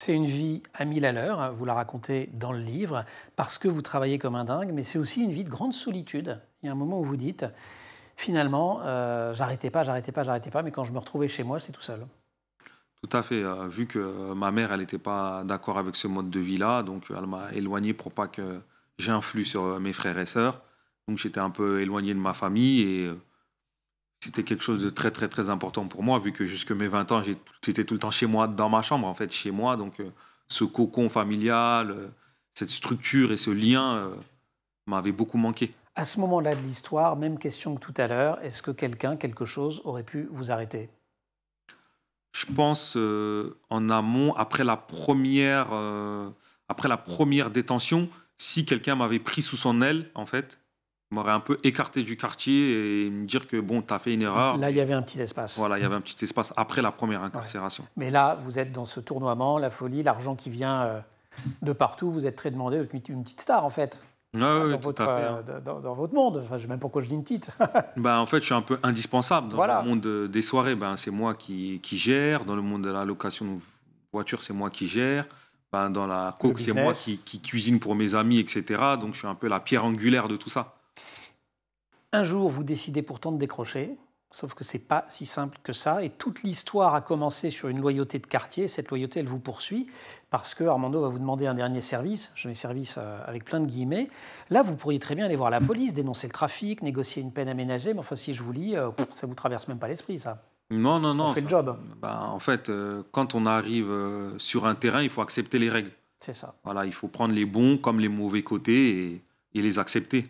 C'est une vie à 1000 à l'heure, hein, vous la racontez dans le livre, parce que vous travaillez comme un dingue, mais c'est aussi une vie de grande solitude. Il y a un moment où vous dites, finalement, j'arrêtais pas, j'arrêtais pas, j'arrêtais pas, mais quand je me retrouvais chez moi, c'est tout seul. Tout à fait. Vu que ma mère, elle n'était pas d'accord avec ce mode de vie-là, donc elle m'a éloigné pour pas que j'influe sur mes frères et sœurs. Donc j'étais un peu éloigné de ma famille et c'était quelque chose de très très très important pour moi, vu que jusque mes 20 ans, j'étais tout le temps chez moi, dans ma chambre en fait, chez moi. Donc ce cocon familial, cette structure et ce lien m'avaient beaucoup manqué. À ce moment-là de l'histoire, même question que tout à l'heure, est-ce que quelqu'un, quelque chose aurait pu vous arrêter? Je pense en amont, après la première détention, si quelqu'un m'avait pris sous son aile, en fait, m'aurait un peu écarté du quartier et me dire que bon, t'as fait une erreur, Là, il y mais avait un petit espace. voilà, il y avait un petit espace après la première Ouais. incarcération. Mais là, vous êtes dans ce tournoiement, la folie, l'argent qui vient de partout, vous êtes très demandé, vous êtes une petite star en fait, Ouais, ouais, dans ouais, tout à fait, hein. dans votre monde. Enfin, je ne sais même pas pourquoi je dis une petite. Ben, en fait, je suis un peu indispensable dans le Voilà. monde des soirées. Ben, c'est moi qui gère. Dans le monde de la location de voiture, c'est moi qui gère. Ben, dans la Le coke, c'est moi business. qui cuisine pour mes amis, etc. Donc, je suis un peu la pierre angulaire de tout ça. Un jour, vous décidez pourtant de décrocher, sauf que c'est pas si simple que ça. Et toute l'histoire a commencé sur une loyauté de quartier. Cette loyauté, elle vous poursuit parce que Armando va vous demander un dernier service. Je mets service avec plein de guillemets. Là, vous pourriez très bien aller voir la police, dénoncer le trafic, négocier une peine aménagée. Mais enfin, si je vous lis, ça vous traverse même pas l'esprit, ça. Non, non, On non. fait le job. Ben, en fait, quand on arrive sur un terrain, il faut accepter les règles. C'est ça. Voilà, il faut prendre les bons comme les mauvais côtés et les accepter.